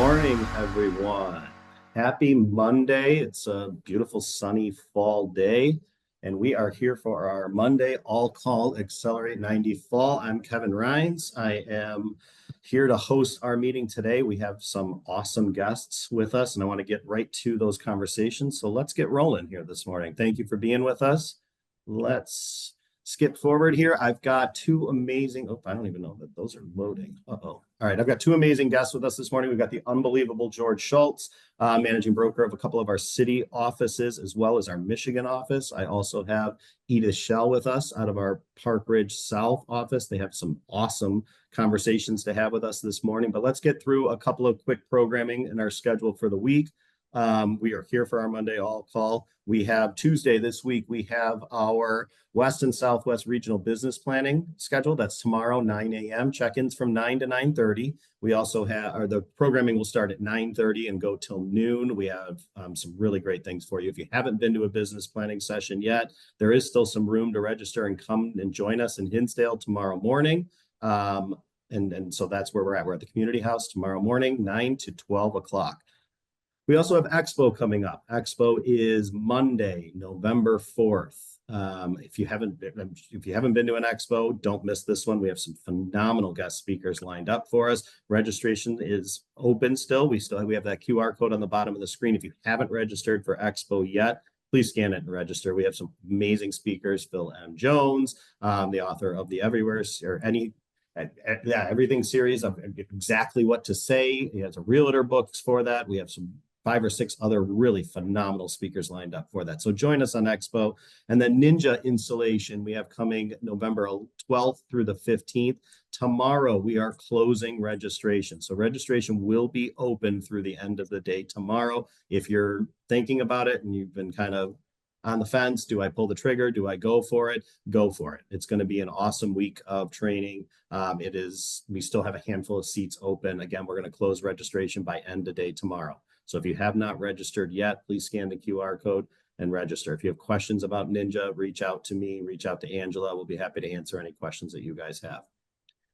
morning, everyone. Happy Monday. It's a beautiful sunny fall day, and we are here for our Monday all call Accelerate 90 fall. I'm Kevin Rhines. I am here to host our meeting today. We have some awesome guests with us, and I want to get right to those conversations. So let's get rolling here this morning. Thank you for being with us. Let's skip forward here. I've got two amazing, I don't even know that those are loading. All right, I've got two amazing guests with us this morning. We've got the unbelievable George Schultz, managing broker of a couple of our city offices, as well as our Michigan office. I also have Edith Schell with us out of our Park Ridge South office. They have some awesome conversations to have with us this morning, but let's get through a couple of quick programming in our schedule for the week. We are here for our Monday all call. We have Tuesday this week. We have our West and Southwest Regional Business Planning scheduled. That's tomorrow, 9 a.m. Check-ins from 9 to 9:30. We also have, the programming will start at 9:30 and go till noon. We have some really great things for you. If you haven't been to a business planning session yet, there is still some room to register and come and join us in Hinsdale tomorrow morning. And so that's where we're at. We're at the Community House tomorrow morning, 9 to 12 o'clock. We also have Expo coming up. Expo is Monday, November 4th. If you haven't been to an Expo, don't miss this one. We have some phenomenal guest speakers lined up for us. Registration is open still. We have that QR code on the bottom of the screen. If you haven't registered for Expo yet, please scan it and register. We have some amazing speakers. Phil M. Jones, the author of the Everything series of exactly what to say. He has a realtor books for that. We have some 5 or 6 other really phenomenal speakers lined up for that. So join us on Expo. And then Ninja Installation, we have coming November 12th through the 15th. Tomorrow, we are closing registration. So registration will be open through the end of the day tomorrow. If you're thinking about it and you've been kind of on the fence, do I pull the trigger? Do I go for it? Go for it. It's going to be an awesome week of training. We still have a handful of seats open. Again, we're going to close registration by end of day tomorrow. So if you have not registered yet, please scan the QR code and register. If you have questions about Ninja, reach out to me, reach out to Angela. We'll be happy to answer any questions that you guys have.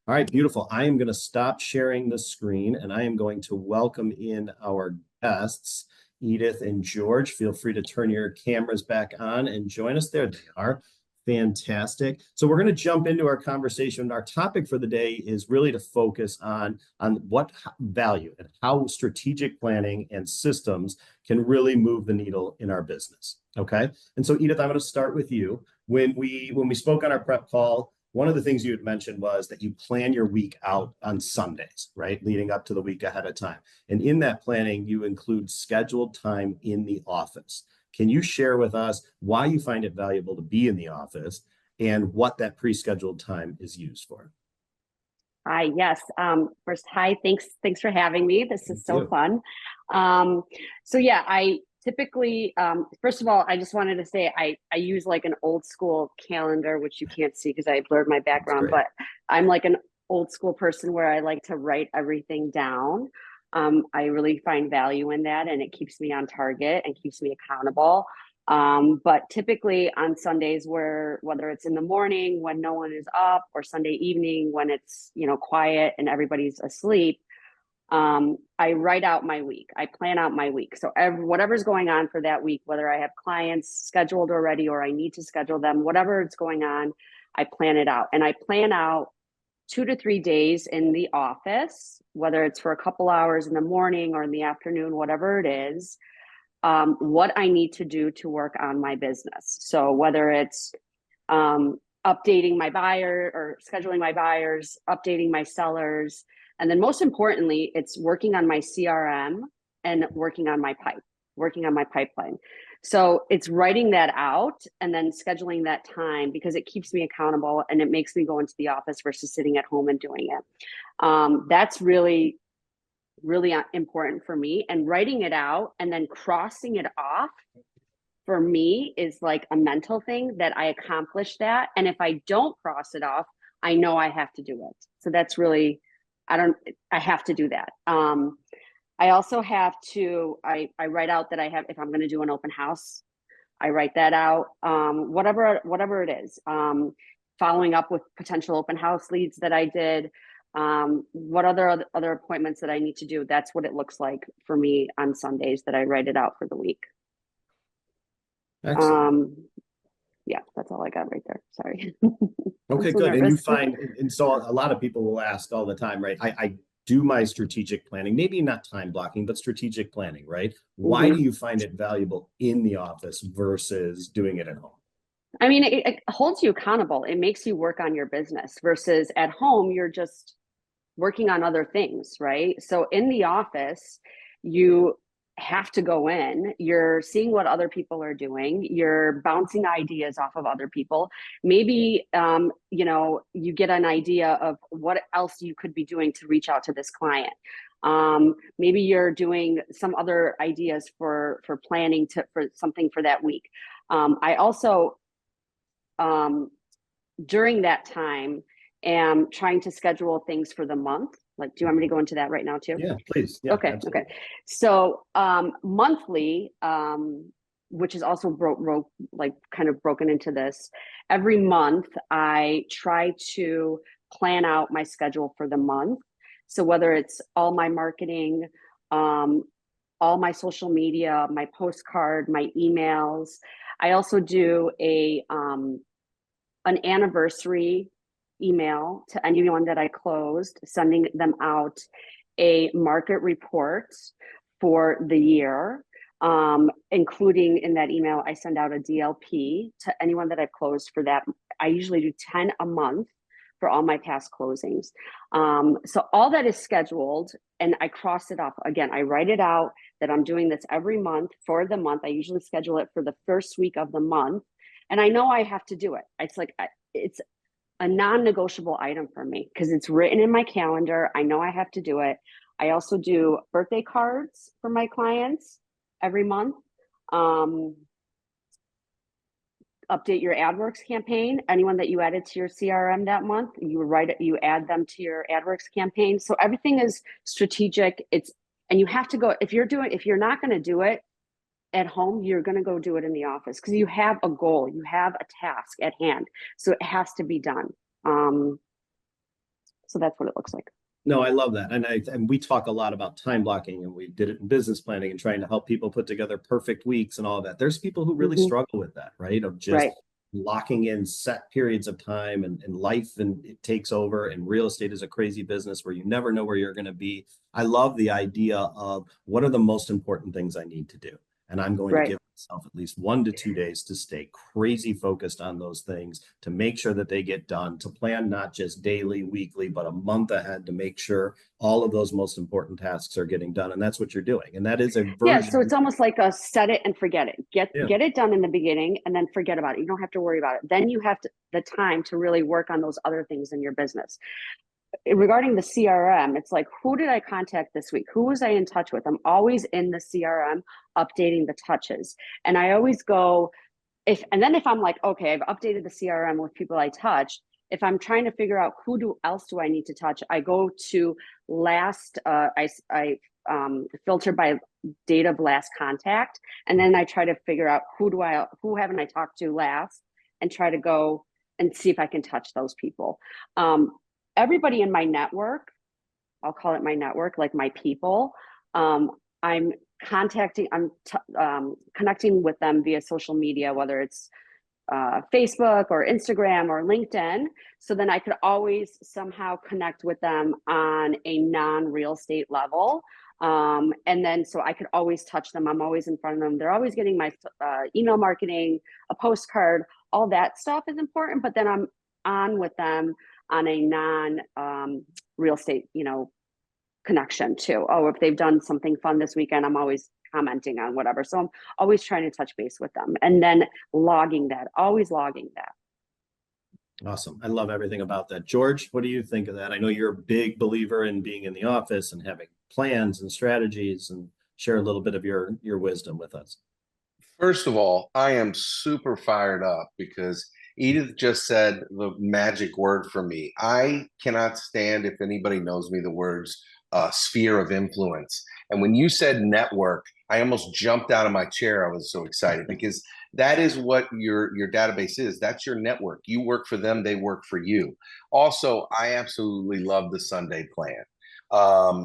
All right, beautiful. I am going to stop sharing the screen and I am going to welcome in our guests, Edith and George. Feel free to turn your cameras back on and join us. There they are. Fantastic. So we're going to jump into our conversation. Our topic for the day is really to focus on what value and how strategic planning and systems can really move the needle in our business. Okay. And so Edith, I'm going to start with you. When we spoke on our prep call, one of the things you had mentioned was that you plan your week out on Sundays, right? Leading up to the week ahead of time. And in that planning, you include scheduled time in the office. Can you share with us why you find it valuable to be in the office and what that pre-scheduled time is used for? Hi, yes. First, hi, thanks for having me. This is so fun. So yeah, I typically, first of all, I just wanted to say I use like an old school calendar, which you can't see because I blurred my background, but I'm like an old school person where I like to write everything down. I really find value in that and it keeps me on target and keeps me accountable. But typically on Sundays whether it's in the morning when no one is up or Sunday evening when it's, quiet and everybody's asleep, I write out my week. I plan out my week. So whatever's going on for that week, whether I have clients scheduled already or I need to schedule them, whatever it's going on, I plan it out. And I plan out 2 to 3 days in the office, whether it's for a couple hours in the morning or in the afternoon, whatever it is, what I need to do to work on my business. So whether it's updating my buyer or scheduling my buyers, updating my sellers, and then most importantly, it's working on my CRM and working on my pipeline. So it's writing that out and then scheduling that time because it keeps me accountable and it makes me go into the office versus sitting at home and doing it. That's really, really important for me. And writing it out and then crossing it off for me is like a mental thing that I accomplished that. And if I don't cross it off, I know I have to do it. So that's really, I have to do that. I also have to, I write out that if I'm going to do an open house, I write that out, whatever it is, following up with potential open house leads that I did, What other appointments that I need to do. That's what it looks like for me on Sundays that I write it out for the week. Excellent. Yeah, that's all I got right there. Sorry. Okay, So good. And you nervous. find, and so a lot of people will ask all the time, right? I do my strategic planning, maybe not time blocking, but strategic planning, right? Why do Mm-hmm. you find it valuable in the office versus doing it at home? I mean, it holds you accountable. It makes you work on your business versus at home, you're just working on other things, right? So in the office, you have to go in, you're seeing what other people are doing, you're bouncing ideas off of other people. Maybe, you get an idea of what else you could be doing to reach out to this client. Maybe you're doing some other ideas for planning for something for that week. I also, during that time, am trying to schedule things for the month. Like, do you want me to go into that right now too? Yeah, please. Yeah, Okay. absolutely. Okay. So monthly, which is also kind of broken into this. Every month, I try to plan out my schedule for the month. So whether it's all my marketing, all my social media, my postcard, my emails. I also do an anniversary email to anyone that I closed, sending them out a market report for the year, including in that email, I send out a DLP to anyone that I've closed for that. I usually do 10 a month for all my past closings. So all that is scheduled and I cross it off. Again, I write it out that I'm doing this every month for the month. I usually schedule it for the first week of the month. And I know I have to do it. It's a non-negotiable item for me because it's written in my calendar. I know I have to do it. I also do birthday cards for my clients every month. Update your AdWorks campaign. Anyone that you added to your CRM that month, you add them to your AdWorks campaign. So everything is strategic. And you have to go, if you're not going to do it at home, you're going to go do it in the office because you have a goal, you have a task at hand. So it has to be done. So that's what it looks like. No, I love that. And we talk a lot about time blocking and we did it in business planning and trying to help people put together perfect weeks and all of that. There's people who really struggle with that, right? Of just Right. locking in set periods of time and life and it takes over. And real estate is a crazy business where you never know where you're going to be. I love the idea of what are the most important things I need to do. And I'm going to Right. give myself at least 1 to 2 days to stay crazy focused on those things, to make sure that they get done, to plan not just daily, weekly, but a month ahead to make sure all of those most important tasks are getting done. And that's what you're doing. And that is a Yeah. So version. it's almost like a set it and forget it. Yeah. Get it done in the beginning and then forget about it. You don't have to worry about it. Then you have the time to really work on those other things in your business. Regarding the CRM, it's like, who did I contact this week? Who was I in touch with? I'm always in the CRM updating the touches. And I always go, if I'm like, okay, I've updated the CRM with people I touched. If I'm trying to figure out else do I need to touch, I go to last, I filter by date of last contact. And then I try to figure out who haven't I talked to last and try to go and see if I can touch those people. Everybody in my network, I'll call it my network, like my people, I'm connecting with them via social media, whether it's Facebook or Instagram or LinkedIn. So then I could always somehow connect with them on a non-real estate level. And then so I could always touch them. I'm always in front of them. They're always getting my email marketing, a postcard, all that stuff is important. But then I'm on with them on a non-real estate, connection too. Oh, if they've done something fun this weekend, I'm always commenting on whatever. So I'm always trying to touch base with them and then always logging that. Awesome. I love everything about that. George, what do you think of that? I know you're a big believer in being in the office and having plans and strategies, and share a little bit of your wisdom with us. First of all, I am super fired up because Edith just said the magic word for me. I cannot stand, if anybody knows me, the words sphere of influence. And when you said network, I almost jumped out of my chair. I was so excited because That is what your database is. That's your network. You work for them, they work for you. Also, I absolutely love the Sunday plan. I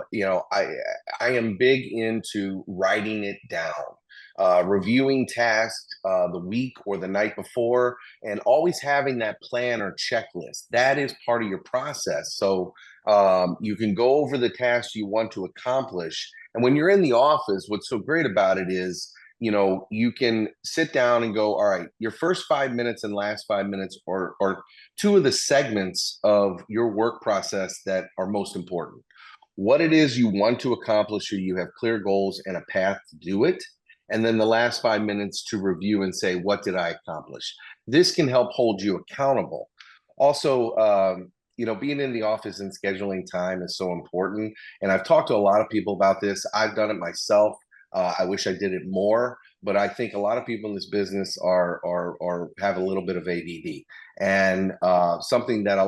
am big into writing it down, reviewing tasks the week or the night before, and always having that plan or checklist. That is part of your process. So you can go over the tasks you want to accomplish. And when you're in the office, what's so great about it is, you can sit down and go, all right, your first 5 minutes and last 5 minutes are two of the segments of your work process that are most important. What it is you want to accomplish, or you have clear goals and a path to do it. And then the last 5 minutes to review and say, what did I accomplish? This can help hold you accountable. Also, being in the office and scheduling time is so important. And I've talked to a lot of people about this. I've done it myself. I wish I did it more, but I think a lot of people in this business are have a little bit of ADD. And something that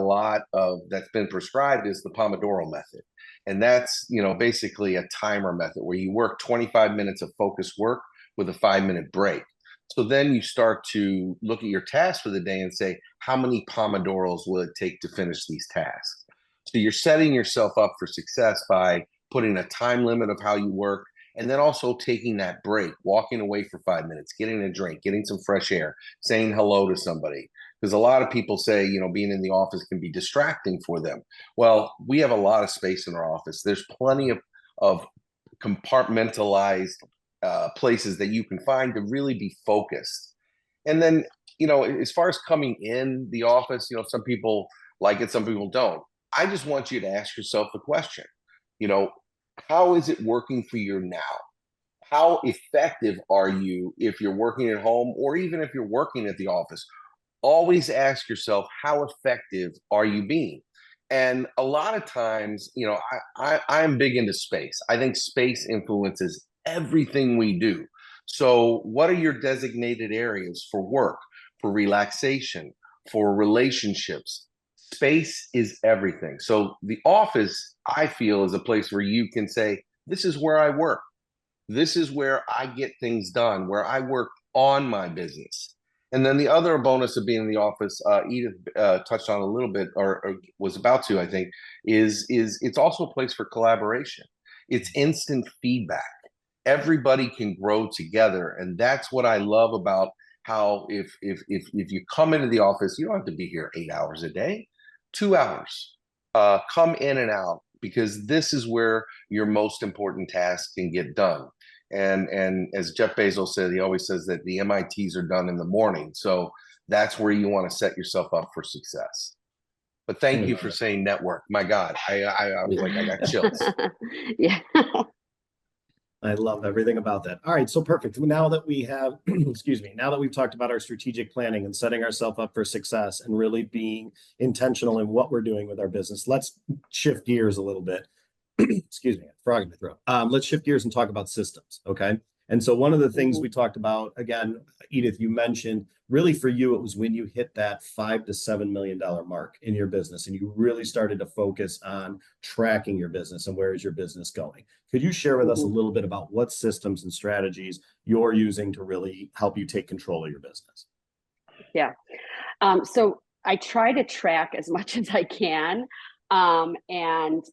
that's been prescribed is the Pomodoro method. And that's, basically a timer method where you work 25 minutes of focused work with a 5-minute break. So then you start to look at your tasks for the day and say, how many Pomodoros will it take to finish these tasks? So you're setting yourself up for success by putting a time limit of how you work, and then also taking that break, walking away for 5 minutes, getting a drink, getting some fresh air, saying hello to somebody. Because a lot of people say, being in the office can be distracting for them. Well, we have a lot of space in our office. There's plenty of compartmentalized places that you can find to really be focused. And then, as far as coming in the office, some people like it, some people don't. I just want you to ask yourself the question, how is it working for you now? How effective are you if you're working at home, or even if you're working at the office? Always ask yourself, how effective are you being? And a lot of times, I'm big into space. I think space influences everything we do. So what are your designated areas for work, for relaxation, for relationships? Space is everything. So the office, I feel, is a place where you can say, this is where I work. This is where I get things done, where I work on my business. And then the other bonus of being in the office, Edith touched on a little bit, or was about to, I think, is it's also a place for collaboration. It's instant feedback. Everybody can grow together, and that's what I love about how if you come into the office, you don't have to be here 8 hours a day, 2 hours. Come in and out, because this is where your most important tasks can get done. And as Jeff Bezos said, he always says that the MITs are done in the morning. So that's where you want to set yourself up for success. But thank you for saying network. My God, I was like, I got chills. Yeah. I love everything about that. All right, so perfect. Now that we have, excuse me, now that we've talked about our strategic planning and setting ourselves up for success and really being intentional in what we're doing with our business, let's shift gears a little bit. Excuse me, frog in my throat. Let's shift gears and talk about systems, okay? And so one of the things we talked about, again, Edith, you mentioned, really for you, it was when you hit that $5 to $7 million mark in your business and you really started to focus on tracking your business and where is your business going. Could you share with us a little bit about what systems and strategies you're using to really help you take control of your business? Yeah. So I try to track as much as I can. And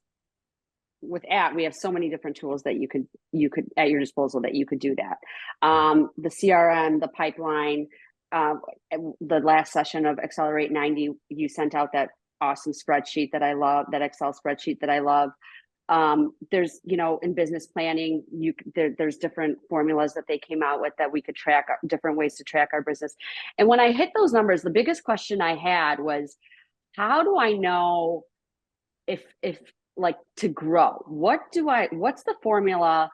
with we have so many different tools that you could at your disposal that you could do that. The CRM, the pipeline, the last session of Accelerate90, you sent out that awesome spreadsheet that I love, that Excel spreadsheet that I love. There's, in business planning, there's different formulas that they came out with that we could track, different ways to track our business. And when I hit those numbers, the biggest question I had was, how do I know if like to grow? What's the formula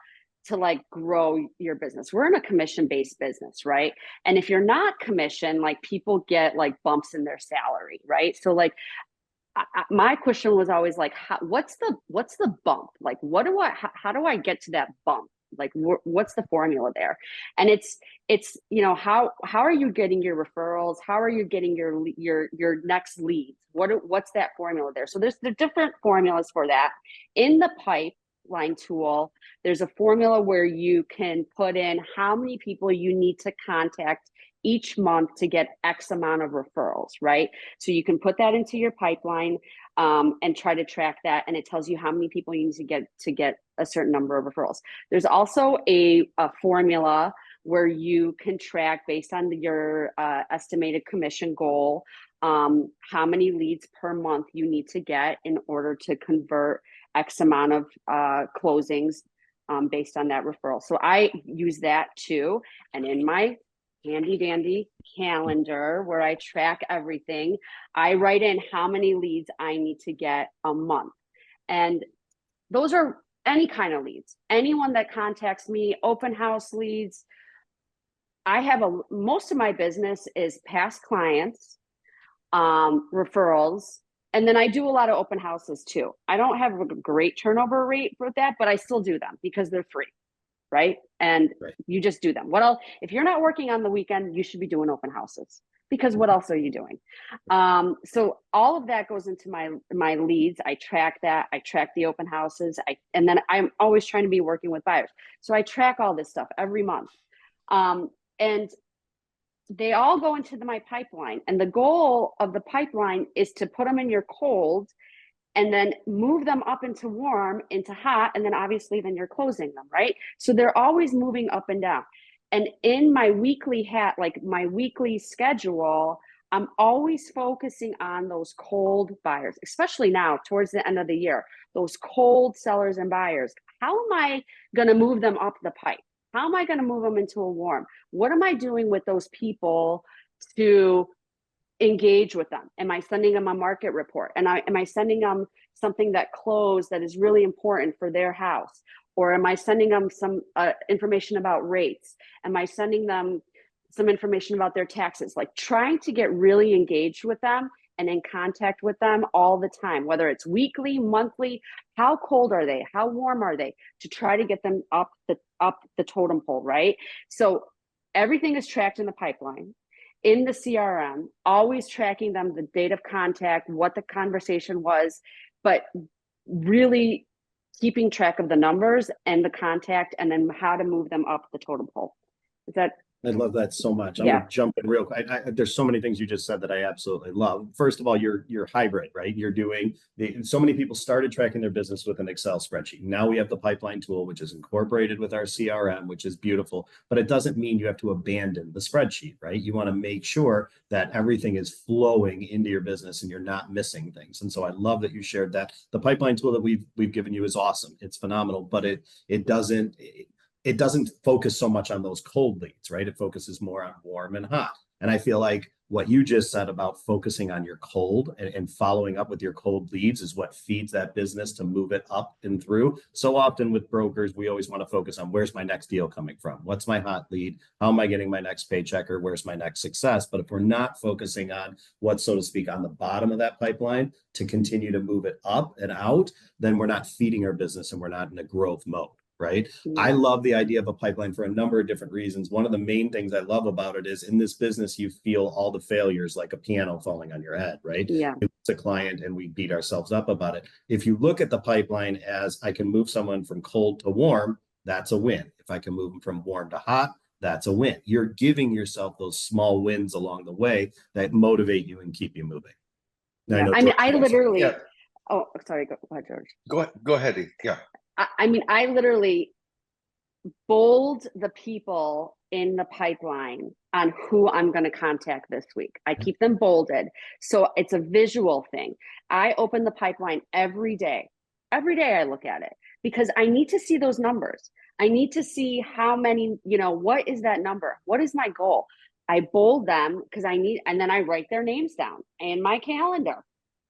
to like grow your business? We're in a commission-based business, right? And if you're not commission, like people get like bumps in their salary, right? So like my question was always like, what's the bump? Like, how do I get to that bump? Like, what's the formula there? And it's how are you getting your referrals? How are you getting your next leads? What's that formula there? So there's the different formulas for that. In the pipeline tool, there's a formula where you can put in how many people you need to contact each month to get X amount of referrals, right? So you can put that into your pipeline and try to track that. And it tells you how many people you need to get a certain number of referrals. There's also a formula where you can track based on your estimated commission goal, how many leads per month you need to get in order to convert X amount of closings based on that referral. So I use that too. And in my handy dandy calendar where I track everything, I write in how many leads I need to get a month. And those are any kind of leads, anyone that contacts me, open house leads. I have most of my business is past clients, referrals, and then I do a lot of open houses too. I don't have a great turnover rate for that, but I still do them because they're free, right? And you just do them. What else? If you're not working on the weekend, you should be doing open houses because what else are you doing? So all of that goes into my leads. I track that. I track the open houses. And then I'm always trying to be working with buyers. So I track all this stuff every month. And they all go into my pipeline. And the goal of the pipeline is to put them in your cold and then move them up into warm, into hot, and then obviously then you're closing them, right? So they're always moving up and down. And in my weekly my weekly schedule, I'm always focusing on those cold buyers, especially now towards the end of the year, those cold sellers and buyers. How am I going to move them up the pipe? How am I going to move them into a warm? What am I doing with those people to engage with them? Am I sending them a market report? And am I sending them something that closed that is really important for their house? Or am I sending them some information about rates? Am I sending them some information about their taxes? Like trying to get really engaged with them and in contact with them all the time, whether it's weekly, monthly, how cold are they? How warm are they? To try to get them up the totem pole, right? So everything is tracked in the pipeline, in the CRM, always tracking them, the date of contact, what the conversation was, but really keeping track of the numbers and the contact and then how to move them up the totem pole. Is that? I love that so much. I'm gonna jump in real quick. There's so many things you just said that I absolutely love. First of all, you're hybrid, right? You're doing so many people started tracking their business with an Excel spreadsheet. Now we have the pipeline tool, which is incorporated with our CRM, which is beautiful, but it doesn't mean you have to abandon the spreadsheet, right? You want to make sure that everything is flowing into your business and you're not missing things. And so I love that you shared that. The pipeline tool that we've given you is awesome. It's phenomenal, but it doesn't focus so much on those cold leads, right? It focuses more on warm and hot. And I feel like what you just said about focusing on your cold and following up with your cold leads is what feeds that business to move it up and through. So often with brokers, we always want to focus on where's my next deal coming from? What's my hot lead? How am I getting my next paycheck, or where's my next success? But if we're not focusing on what's, so to speak, on the bottom of that pipeline to continue to move it up and out, then we're not feeding our business and we're not in a growth mode. Right. Yeah. I love the idea of a pipeline for a number of different reasons. One of the main things I love about it is in this business, you feel all the failures like a piano falling on your head, right? Yeah. It's a client and we beat ourselves up about it. If you look at the pipeline as I can move someone from cold to warm, that's a win. If I can move them from warm to hot, that's a win. You're giving yourself those small wins along the way that motivate you and keep you moving. Yeah. I literally, oh, sorry, go ahead, George. Go ahead. Yeah. I literally bold the people in the pipeline on who I'm going to contact this week. I keep them bolded. So it's a visual thing. I open the pipeline every day. Every day I look at it because I need to see those numbers. I need to see how many, what is that number? What is my goal? I bold them because and then I write their names down in my calendar.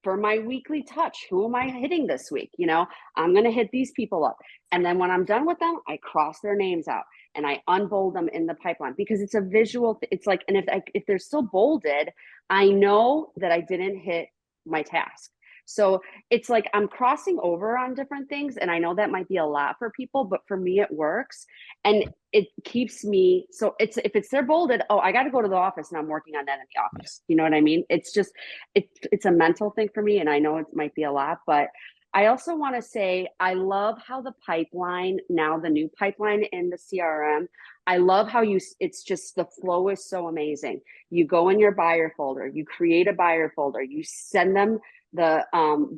For my weekly touch, who am I hitting this week? I'm going to hit these people up. And then when I'm done with them, I cross their names out and I unbold them in the pipeline because it's a visual. It's like, and if they're still bolded, I know that I didn't hit my task. So it's like I'm crossing over on different things. And I know that might be a lot for people, but for me, it works. And it keeps me, so if they're bolded, I got to go to the office and I'm working on that in the office. You know what I mean? It's just, it's a mental thing for me. And I know it might be a lot, but I also want to say I love how the pipeline now, the new pipeline in the CRM. I love how it's just the flow is so amazing. You go in your buyer folder, you create a buyer folder, you send them the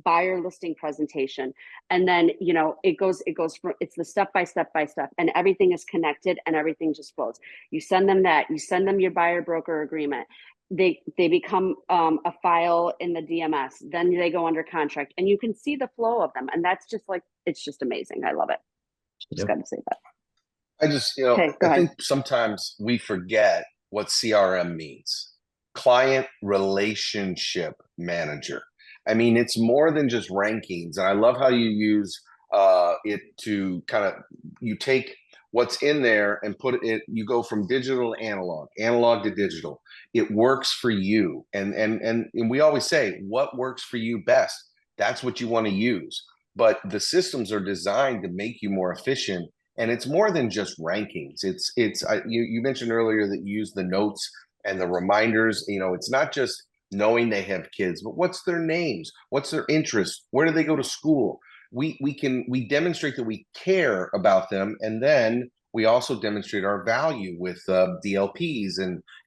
buyer listing presentation, and then it goes from it's the step by step by step, and everything is connected and everything just flows. You send them that, you send them your buyer broker agreement. They become a file in the DMS. Then they go under contract, and you can see the flow of them, and that's just like it's just amazing. I love it. Just got to say that. I just, Okay, go I ahead. think sometimes we forget what CRM means. Client relationship manager. I mean, it's more than just rankings. And I love how you use it to kind of, you take what's in there and put it, you go from digital to analog to digital. It works for you. And we always say, what works for you best? That's what you want to use. But the systems are designed to make you more efficient. And it's more than just rankings. You mentioned earlier that you use the notes and the reminders. It's not just knowing they have kids, but what's their names? What's their interests? Where do they go to school? We demonstrate that we care about them, and then we also demonstrate our value with DLPs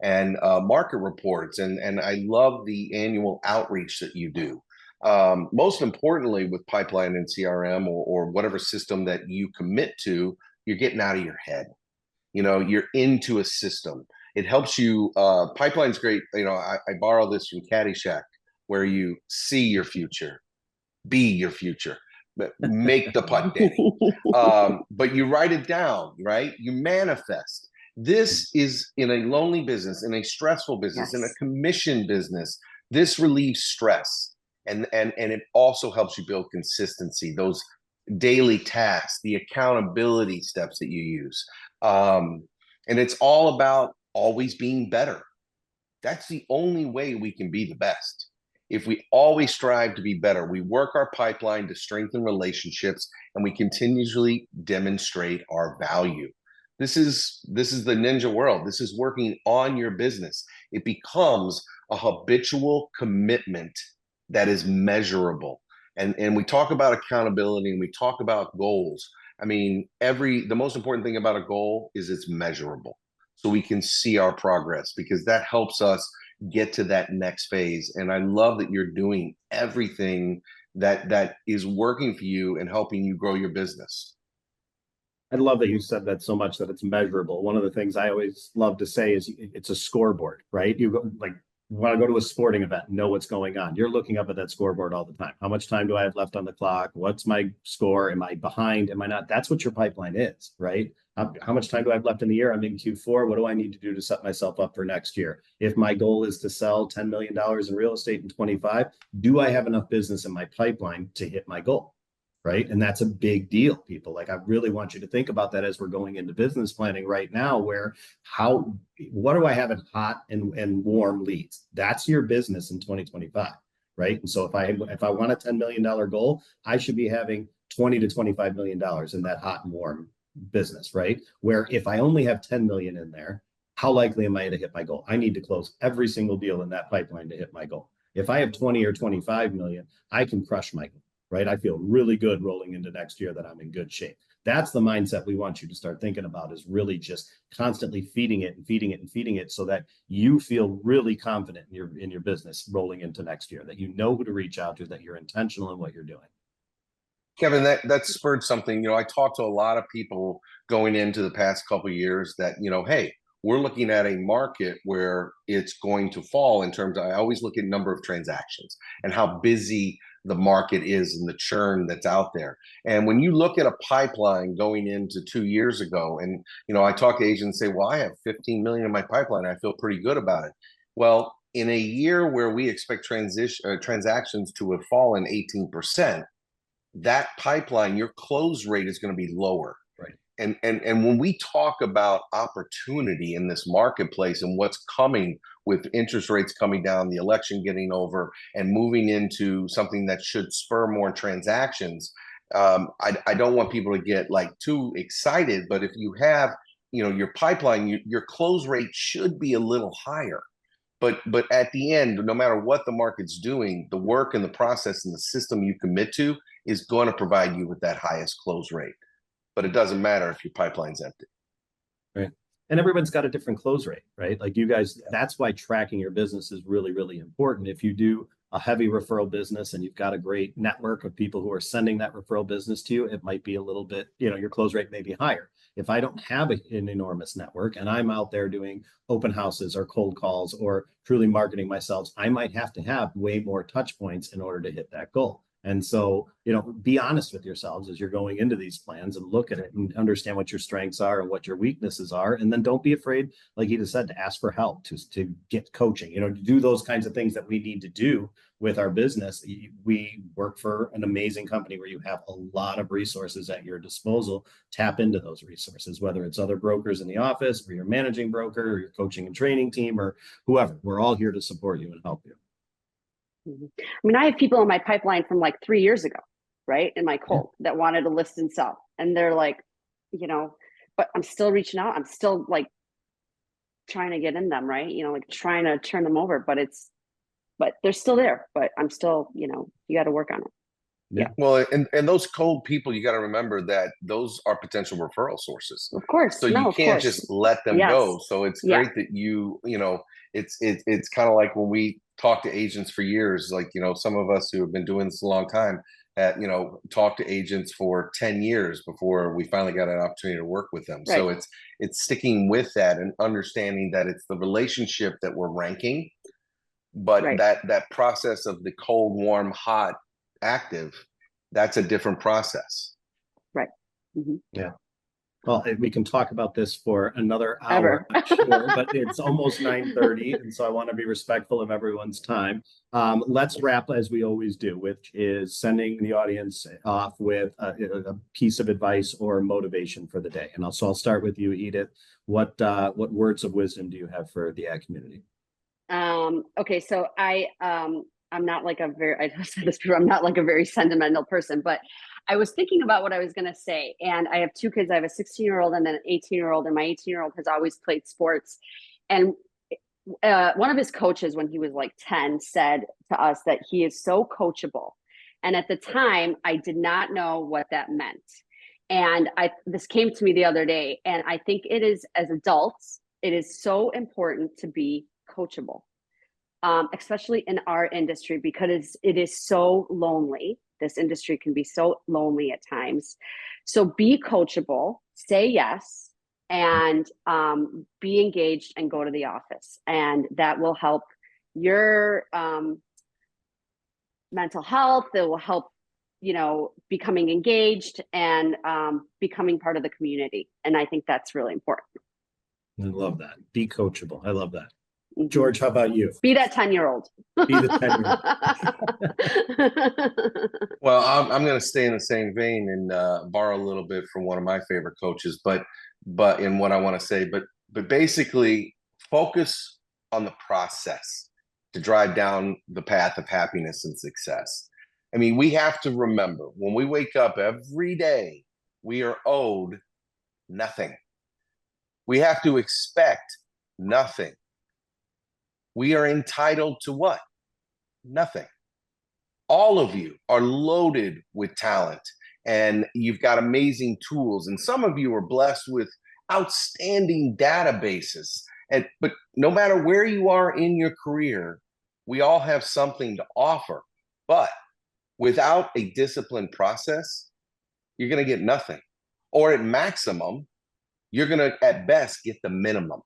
and market reports. And I love the annual outreach that you do. Most importantly, with pipeline and CRM or whatever system that you commit to, you're getting out of your head. You're into a system. It helps you. Pipeline's great. I borrow this from Caddyshack, where you see your future, be your future, but make the putt, Danny. But you write it down, right? You manifest. This is in a lonely business, in a stressful business, in a commission business. This relieves stress. And it also helps you build consistency, those daily tasks, the accountability steps that you use. And it's all about always being better. That's the only way we can be the best. If we always strive to be better, we work our pipeline to strengthen relationships, and we continuously demonstrate our value. This is the ninja world. This is working on your business. It becomes a habitual commitment that is measurable. And we talk about accountability, and we talk about goals. I mean, the most important thing about a goal is it's measurable. So we can see our progress, because that helps us get to that next phase. And I love that you're doing everything that is working for you and helping you grow your business. I love that you said that so much, that it's measurable. One of the things I always love to say is it's a scoreboard, right? You go, like, want to go to a sporting event, know what's going on. You're looking up at that scoreboard all the time. How much time do I have left on the clock? What's my score? Am I behind? Am I not? That's what your pipeline is, right? How much time do I have left in the year? I'm in Q4. What do I need to do to set myself up for next year? If my goal is to sell $10 million in real estate in 25, do I have enough business in my pipeline to hit my goal? Right. And that's a big deal, people. Like, I really want you to think about that as we're going into business planning right now, where what do I have in hot and warm leads? That's your business in 2025. Right. And so if I want a $10 million goal, I should be having $20 to $25 million in that hot and warm business. Right. Where if I only have 10 million in there, how likely am I to hit my goal? I need to close every single deal in that pipeline to hit my goal. If I have 20 or 25 million, I can crush my goal. Right? I feel really good rolling into next year that I'm in good shape. That's the mindset we want you to start thinking about, is really just constantly feeding it and feeding it and feeding it, so that you feel really confident in your business rolling into next year, that you know who to reach out to, that you're intentional in what you're doing. Kevin, that spurred something. I talked to a lot of people going into the past couple of years that, hey, we're looking at a market where it's going to fall in terms of, I always look at number of transactions and how busy the market is and the churn that's out there. And when you look at a pipeline going into 2 years ago, and I talk to agents and say, well, I have 15 million in my pipeline, I feel pretty good about it. Well, in a year where we expect transactions to have fallen 18%, that pipeline, your close rate is going to be lower. Right. And when we talk about opportunity in this marketplace and what's coming with interest rates coming down, the election getting over, and moving into something that should spur more transactions, I don't want people to get like too excited. But if you have, your pipeline, your close rate should be a little higher. But at the end, no matter what the market's doing, the work and the process and the system you commit to is going to provide you with that highest close rate. But it doesn't matter if your pipeline's empty. Right. And everyone's got a different close rate, right? Like you guys, that's why tracking your business is really, really important. If you do a heavy referral business and you've got a great network of people who are sending that referral business to you, it might be a little bit, your close rate may be higher. If I don't have an enormous network and I'm out there doing open houses or cold calls or truly marketing myself, I might have to have way more touch points in order to hit that goal. And so, be honest with yourselves as you're going into these plans and look at it and understand what your strengths are and what your weaknesses are. And then don't be afraid, like Edith said, to ask for help, to get coaching, to do those kinds of things that we need to do with our business. We work for an amazing company where you have a lot of resources at your disposal. Tap into those resources, whether it's other brokers in the office or your managing broker or your coaching and training team or whoever. We're all here to support you and help you. I mean, I have people in my pipeline from like 3 years ago, right? In my cold that wanted to list and sell. And they're like, but I'm still reaching out. I'm still like trying to get in them, right? Like trying to turn them over, but they're still there, but I'm still, you got to work on it. Yeah. Well, and those cold people, you got to remember that those are potential referral sources. Of course. So you can't just let them go. So it's great that it's kind of like when we talk to agents for years, like, some of us who have been doing this a long time, talked to agents for 10 years before we finally got an opportunity to work with them. Right. So it's sticking with that and understanding that it's the relationship that we're ranking, but that process of the cold, warm, hot, active, that's a different process. Right. Mm-hmm. Yeah. Well, we can talk about this for another hour, I'm sure, but it's almost 9:30, and so I want to be respectful of everyone's time. Let's wrap as we always do, which is sending the audience off with a piece of advice or motivation for the day. And I'll start with you, Edith. What words of wisdom do you have for the ag community? Okay, so I'm not like a very, I said this before, I'm not like a very sentimental person, but I was thinking about what I was going to say. And I have two kids. I have a 16-year-old and then an 18-year-old. And my 18-year-old has always played sports. And one of his coaches, when he was like 10, said to us that he is so coachable. And at the time, I did not know what that meant. And this came to me the other day. And I think it is, as adults, it is so important to be coachable. Especially in our industry, because it is so lonely. This industry can be so lonely at times. So be coachable, say yes, and be engaged and go to the office. And that will help your mental health. It will help, becoming engaged and becoming part of the community. And I think that's really important. I love that. Be coachable. I love that. George, how about you? Be that 10-year-old. Be the 10-year-old. Well, I'm going to stay in the same vein and borrow a little bit from one of my favorite coaches, but in what I want to say, but basically focus on the process to drive down the path of happiness and success. I mean, we have to remember when we wake up every day, we are owed nothing. We have to expect nothing. We are entitled to what? Nothing. All of you are loaded with talent and you've got amazing tools. And some of you are blessed with outstanding databases. But no matter where you are in your career, we all have something to offer. But without a disciplined process, you're going to get nothing. Or at maximum, you're going to, at best, get the minimum.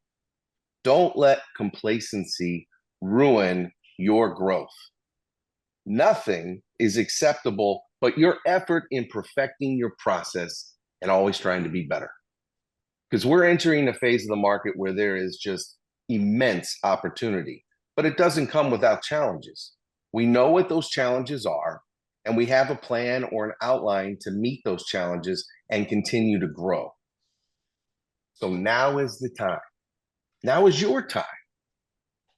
Don't let complacency ruin your growth. Nothing is acceptable but your effort in perfecting your process and always trying to be better. Because we're entering a phase of the market where there is just immense opportunity, but it doesn't come without challenges. We know what those challenges are, and we have a plan or an outline to meet those challenges and continue to grow. So now is the time. Now is your time.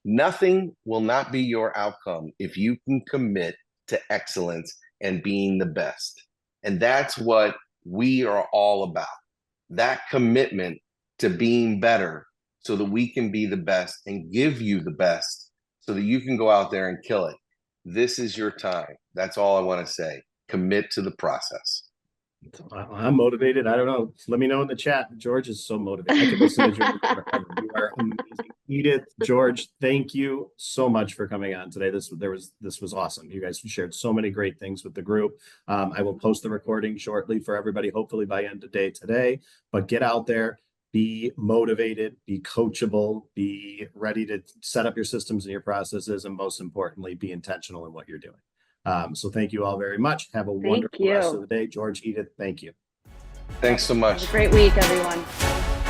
Nothing will not be your outcome if you can commit to excellence and being the best. And that's what we are all about. That commitment to being better so that we can be the best and give you the best so that you can go out there and kill it. This is your time. That's all I want to say. Commit to the process. I'm motivated. I don't know. Let me know in the chat. George is so motivated. I could listen to George forever. You are amazing. Edith, George, thank you so much for coming on today. This was awesome. You guys shared so many great things with the group. I will post the recording shortly for everybody, hopefully by end of day today. But get out there, be motivated, be coachable, be ready to set up your systems and your processes, and most importantly, be intentional in what you're doing. So thank you all very much. Have a wonderful rest of the day. George, Edith, thank you. Thanks so much. Have a great week, everyone.